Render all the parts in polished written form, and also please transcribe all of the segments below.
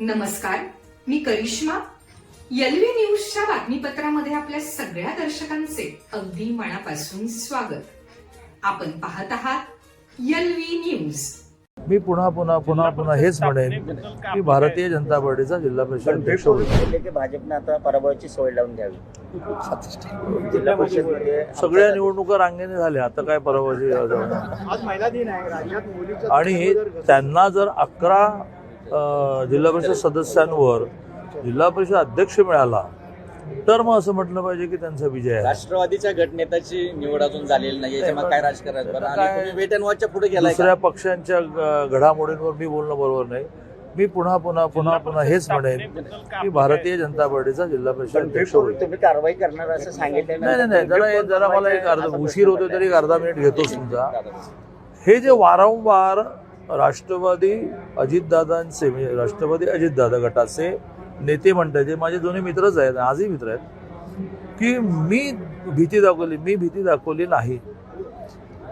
नमस्कार, मी करिश्मा. एलव्ही न्यूजच्या बातमीपत्रामध्ये आपल्या सगळ्या दर्शकांचे अगदी मनापासून स्वागत. आपण पाहत आहात एलव्ही न्यूज. मी पुन्हा हेच म्हणेन की भारतीय जनता पार्टीचा जिल्हा परिषद अध्यक्ष होईल. की भाजपने आता पराभवाची सवय लावून द्यावी. जिल्हा परिषदमध्ये सगळ्या निवडणुका रांगेने झाल्या, आता काय पराभवाची आज महिला दिन आहे राज्यात मुलीचं आणि त्यांना जर 11 जिल्हा परिषद सदस्यांवर जिल्हा परिषद अध्यक्ष मिळाला तर मग असं म्हटलं पाहिजे की त्यांचा विजय आहे. राष्ट्रवादीच्या गटनेत्याची निवड अजून झालेली नाही, याच्यामध्ये काय राजकारण बरं? आणि तुम्ही वेट अँड वॉचच्या पुढे गेलाय दुसऱ्या पक्षांच्या घडामोडींवर मी बोलणं बरोबर नाही. मी पुन्हा हेच म्हणेन की भारतीय जनता पार्टीचा जिल्हा परिषद अध्यक्ष होईल. तुम्ही कारवाई करणार असं सांगितलं नाही, जरा मला एक अर्धा उशीर होतो तरी एक अर्धा मिनिट घेतोच तुमचा. हे जे वारंवार राष्ट्रवादी अजितदादा गटाचे नेते म्हणतात, जे माझे दोन्ही मित्रच आहेत, आजही मित्र आहेत, की मी भीती दाखवली नाही.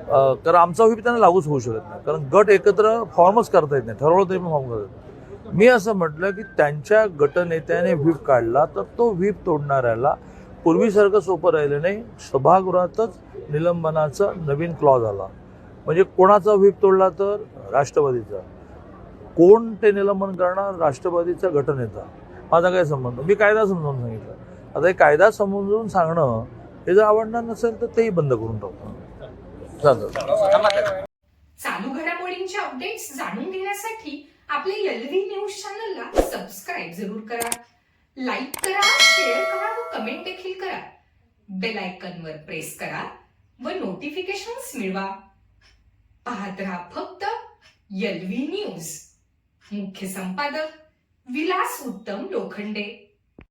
कारण आमचा व्हीप त्यांना लागूच होऊ शकत नाही, कारण गट एकत्र फॉर्मच करता येत नाही, ठरवलं तरी पण फॉर्म करत नाही. मी असं म्हटलं की त्यांच्या गटनेत्याने व्हीप काढला तर तो व्हीप तोडणाऱ्याला पूर्वीसारखं सोपं राहिलं नाही. सभागृहातच निलंबनाचा नवीन क्लॉज आला. म्हणजे कोणाचा व्हीप तोडला तर राष्ट्रवादीचा. कोण ते निलंबन करणार? राष्ट्रवादीचा गटनेता. माझा काय संबंध? मी कायदा समजावून सांगितलं. आता हे कायदा समजून सांगणं हे जर आवडणार नसेल तर तेही बंद करून टाकतो. चालू घडामोडींचे अपडेट्स जाणून घेण्यासाठी आपल्या एलव्ही न्यूज चॅनलला सबस्क्राईब जरूर करा, लाईक करा, शेअर करा व कमेंट देखील करा. बेल आयकॉनवर प्रेस करा व नोटिफिकेशन्स मिळवा. पाहत रहा फक्त एलव्ही न्यूज. मुख्य संपादक विलास उत्तम लोखंडे.